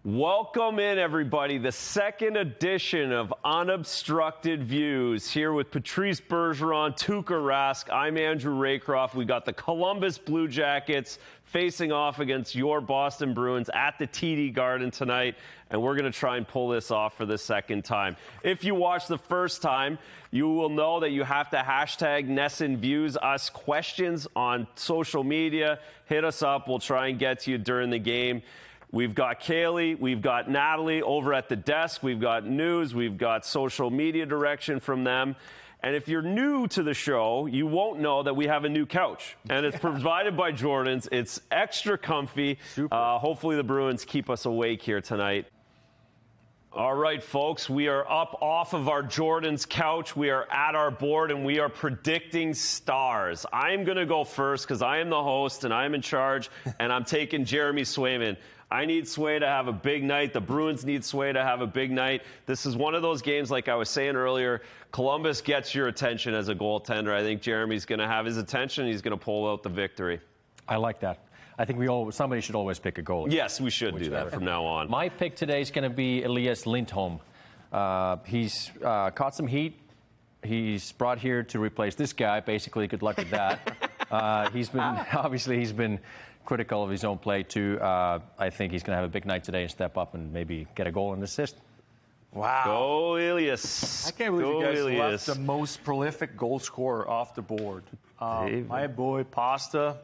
Welcome in, everybody. The second edition of Unobstructed Views here with Patrice Bergeron, Tuukka Rask. I'm Andrew Raycroft. We got the Columbus Blue Jackets facing off against your Boston Bruins at the TD Garden tonight, and we're going to try and pull this off for the second time. If you watched the first time, you will know that you have to hashtag NESN Views us questions on social media. Hit us up. We'll try and get to you during the game. We've got Kaylee, we've got Natalie over at the desk, we've got news, we've got social media direction from them. And if you're new to the show, you won't know that we have a new couch. And it's provided by Jordan's. It's extra comfy. Hopefully the Bruins keep us awake here tonight. All right, folks, we are up off of our Jordan's couch. We are at our board, and we are predicting stars. I'm going to go first because I am the host, and I am in charge, and I'm taking Jeremy Swayman. I need Sway to have a big night. The Bruins need Sway to have a big night. This is one of those games, like I was saying earlier, Columbus gets your attention as a goaltender. I think Jeremy's going to have his attention. He's going to pull out the victory. I like that. I think somebody should always pick a goalie. Yes, we should do that from now on. My pick today is going to be Elias Lindholm. He's caught some heat. He's brought here to replace this guy. Basically, good luck with that. He's been critical of his own play too. I think he's going to have a big night today and step up and maybe get a goal and assist. Wow. Go Elias. I can't believe you guys left the most prolific goal scorer off the board. My boy, Pasta.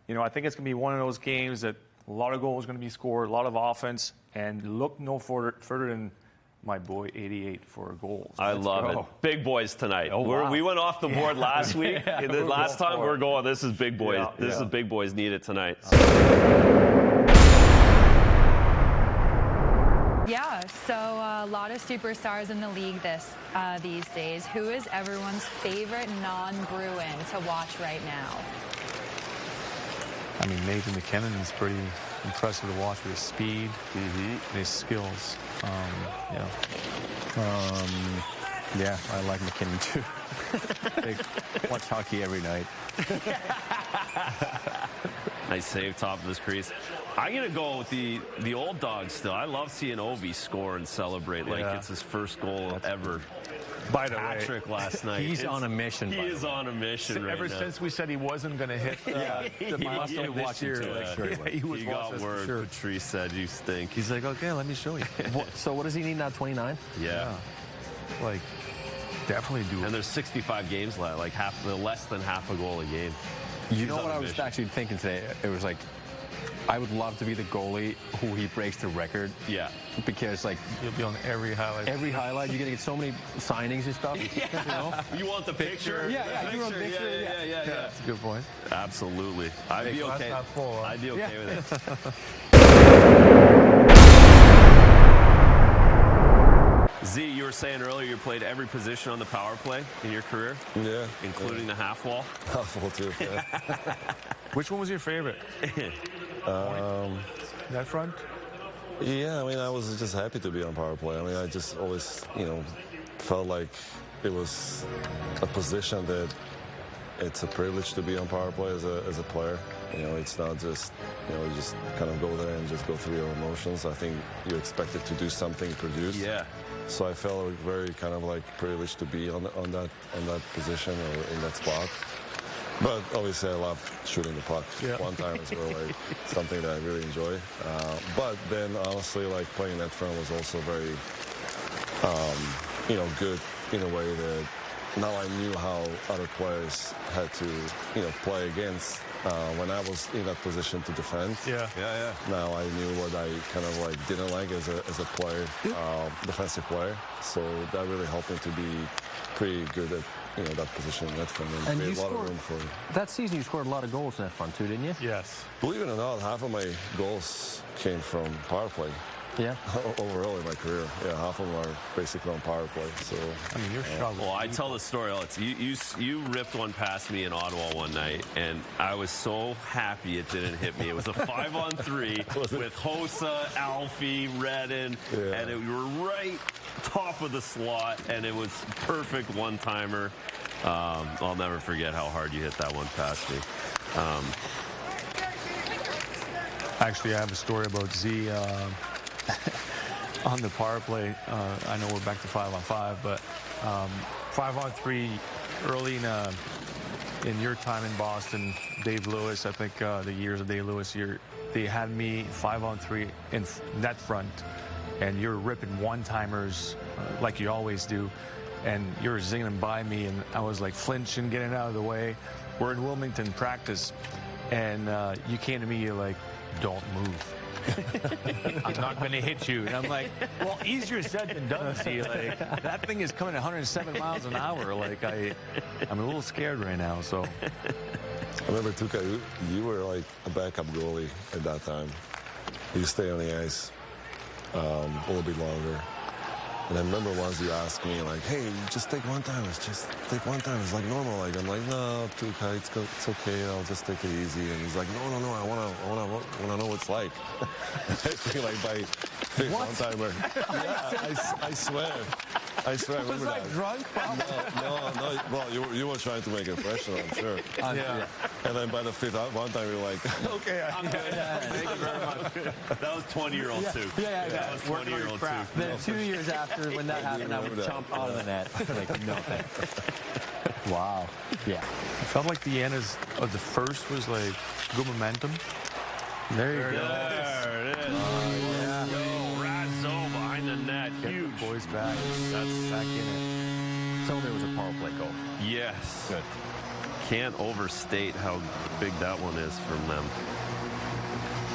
You know, I think it's going to be one of those games that a lot of goals are going to be scored, a lot of offense, and look no further than my boy 88 for a goal. So I love it. Big boys tonight. Oh, wow. We went off the board last week. The last time we're going, this is big boys. Yeah, this is big boys need it tonight. Yeah, so a lot of superstars in the league these days. Who is everyone's favorite non-Bruin to watch right now? I mean, Nathan McKinnon is pretty impressive to watch with his speed and his skills. Yeah, I like McKinnon too. They watch hockey every night. Nice save, top of his crease. I'm going to go with the old dog still. I love seeing Ovi score and celebrate like it's his first goal ever. By the way, Patrick last night. He's on a mission. He is on a mission right ever now. since we said he wasn't going to hit the milestone this year, he was got word. sure. Patrice said you stink. He's like, okay, let me show you. So what does he need now, 29? Yeah. Like, definitely do it. And there's 65 games left, like less than half a goal a game. You know what I was actually thinking today? It was like, I would love to be the goalie who he breaks the record. Yeah. Because, like, You'll be on every highlight. every highlight, you're going to get so many signings and stuff. Yeah. You know? You want the picture? Yeah, you want the picture? Yeah. That's a good point. Absolutely. I'd be okay. I'd be okay with it. Z, you were saying earlier you played every position on the power play in your career? Yeah. Including the half wall? Half wall too, yeah. Which one was your favorite? That front? Yeah, I mean, I was just happy to be on power play. I mean, I just always, felt like it was a position that it's a privilege to be on power play as a player. It's not just, you just kind of go there and just go through your emotions. I think you're expected to do something, produce. Yeah. So I felt very kind of like privileged to be on that position or in that spot. But obviously I love shooting the puck. Yeah. One time as well, like something that I really enjoy. But then honestly, like playing net front was also very, good in a way that now I knew how other players had to, play against when I was in that position to defend. Yeah. Now I knew what I kind of like didn't like as a player, defensive player. So that really helped me to be pretty good at that position in net front and create a lot of room for it. That season you scored a lot of goals in that front too, didn't you? Yes. Believe it or not, half of my goals came from power play. Yeah. Overall in my career, half of them are basically on power play. So I mean, you're struggling. Well, I tell the story. You ripped one past me in Ottawa one night, and I was so happy it didn't hit me. It was a 5-on-3 with Hossa, Alfie, Redden, and we were right top of the slot, and it was perfect one-timer. I'll never forget how hard you hit that one past me. Actually, I have a story about Z. On the power play, I know we're back to 5-on-5, but 5-on-3 early in your time in Boston, Dave Lewis, I think the years of Dave Lewis, they had me 5-on-3 in net front, and you're ripping one-timers like you always do, and you're zinging by me, and I was like flinching, getting out of the way. We're in Wilmington practice, and you came to me, you're like, don't move. I'm not going to hit you. And I'm like, well, easier said than done, see. Like, that thing is coming at 107 miles an hour. Like, I'm a little scared right now, so. I remember, Tuukka, you were like a backup goalie at that time. You stay on the ice a little bit longer. And I remember once you asked me, like, hey, just take one-timers. Just take one-timers. It's like normal. Like, I'm like, no, Tuukka, it's okay. I'll just take it easy. And he's like, no, I wanna know what it's like. I think like by fifth one-timer. Yeah, I swear. I remember Was I that. drunk? No. Well, you were trying to make an impression, I'm sure. Yeah. And then by the fifth one time, you're like, okay, I'm good. Thank you very much. That was 20-year-old too. Yeah. That was 20-year-old too. Then 2 years after when that happened, I would jump out of the net. Like, no thanks. Wow. Yeah. I felt like the end of the first was like good momentum. There you go. There it is. Yo, Razzo behind the net. Huge. Boys back. That's Back in it. Tell me it was a power play goal. yes. Good. Can't overstate how big that one is from them.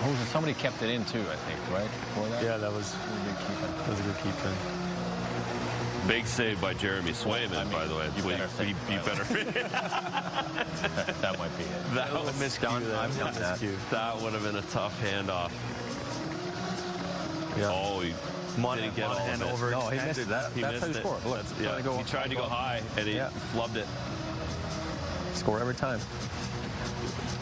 Oh, somebody kept it in too, I think, right? Before that? Yeah, that was a good keep in. Big save by Jeremy Swayman, by the way. you better think You better. That might be it. That was Done. I've done that. That would have been a tough handoff. Yeah. Oh, he didn't get all hand of it. over. No, he missed it. He That's how missed you it. score. Look, Yeah, he tried to go high, and he flubbed it. Score every time.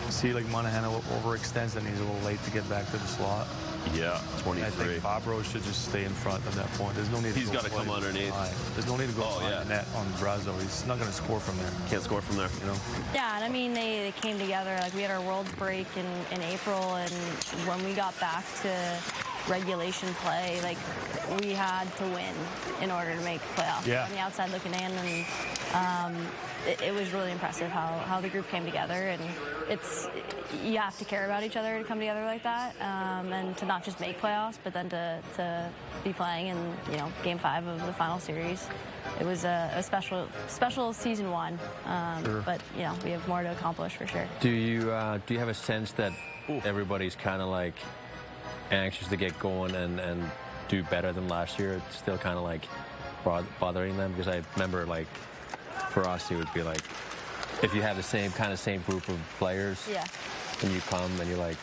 See, like Monahan overextends and he's a little late to get back to the slot. Yeah, I 23. think Fabro should just stay in front at that point. There's no need to He's go gotta come behind. underneath. There's no need to go Oh, behind yeah. the net on Brazo. He's not going to score from there. Can't score from there. You know? Yeah, and I mean, they came together. Like, we had our Worlds break in April, and when we got back to regulation play, like, we had to win in order to make playoffs. Yeah. On the outside looking in, and it was really impressive how the group came together, and you have to care about each other to come together like that, and to not just make playoffs, but then to be playing in Game 5 of the final series. It was a special season one, Sure. but we have more to accomplish for sure. Do you have a sense that everybody's kind of like anxious to get going and do better than last year? It's still kind of like bothering them, because I remember, like, for us it would be like if you have the same group of players, Yeah. and you come and you're like,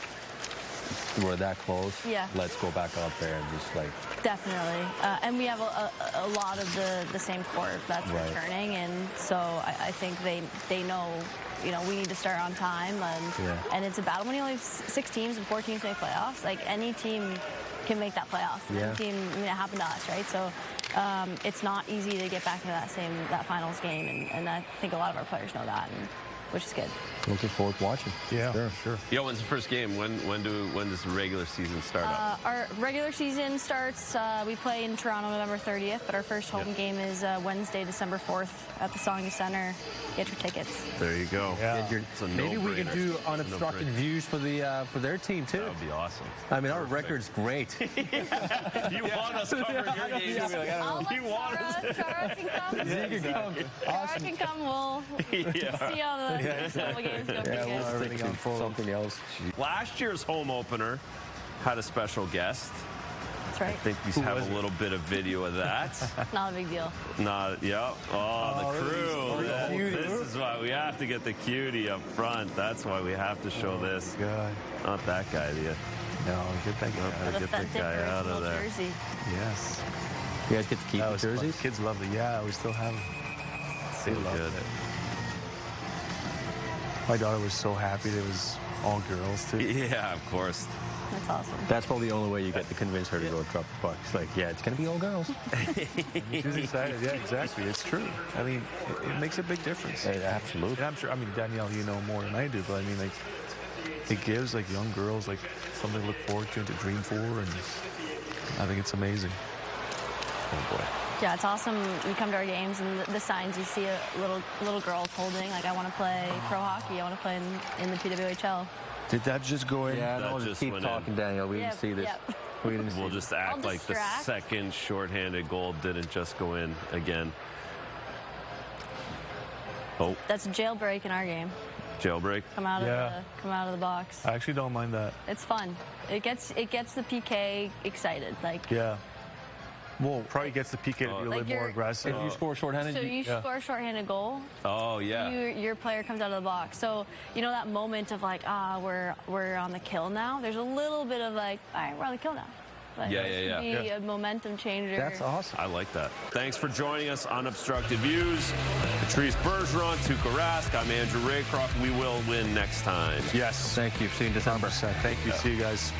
we're that close, Yeah. let's go back out there and just like. Definitely, and we have a lot of the same core that's Right. returning, and so I think they know, we need to start on time, and it's a battle when you only have 6 teams and 4 teams make playoffs. Like, any team can make that playoffs. Yeah. Any team, it happened to us, right? So it's not easy to get back into that finals game, and I think a lot of our players know that, which is good. Looking forward to watching. Yeah, sure. Yo, when's the first game? When does the regular season start up? Our regular season starts, we play in Toronto November 30th, but our first home game is Wednesday, December 4th at the Sawney Center. Get your tickets. There you go. Yeah. It's a Maybe we can no-brainer. do unobstructed No-brainer. views for their team too. That would be awesome. I mean, our record's great. You want us covering your games? I'll let You want us? Chara can come. You can come. Chara can come. We'll see how the next couple games go. Yeah, pretty we'll good. stick to something else. Last year's home opener had a special guest. That's I right. think we have a little bit of video of that. Not a big deal. Yeah. Oh, the crew. the cutie. This is why we have to get the cutie up front. That's why we have to show this. God. Not that guy, No, get that guy out of The Get that authentic guy out of original there. jersey. Yes. You guys get to keep That the was fun. jerseys? Kids love it. Yeah, we still have them. They So loved good. it. My daughter was so happy it was all girls, too. Yeah, of course. That's awesome. That's probably the only way you get to convince her to go drop the puck. It's like, yeah, it's going to be all girls. She's excited. Yeah, exactly. It's true. I mean, it makes a big difference. Hey, absolutely. And I'm sure, Danielle, you know more than I do, but I mean, like, it gives, like, young girls, like, something to look forward to dream for, and I think it's amazing. Oh boy. Yeah, it's awesome. You come to our games and the signs you see little girls holding, like, I want to play pro hockey. I want to play in the PWHL. Did that just go in? Yeah, That no, just just keep went talking, in. Danielle. We Yep, didn't see this. yep. We didn't see We'll this. just act I'll like the distract. second shorthanded goal didn't just go in again. Oh, That's a jailbreak in our game. jailbreak. Come out Yeah. of the box. I actually don't mind that. It's fun. It gets the PK excited. Like, Yeah. Well, probably gets the PK to be a Like little more you're- aggressive. If you score shorthanded, so you Yeah. score a shorthanded goal, Oh, yeah. your player comes out of the box. So you know that moment of like, we're on the kill now. There's a little bit of like, all right, we're on the kill now. Like, Yeah, it yeah, could yeah. be a momentum changer. that's awesome. I like that. Thanks for joining us on Unobstructed Views. Patrice Bergeron, Tuukka Rask. I'm Andrew Raycroft. We will win next time. Yes. Thank you. See you in December. 100%. Thank you. See you guys.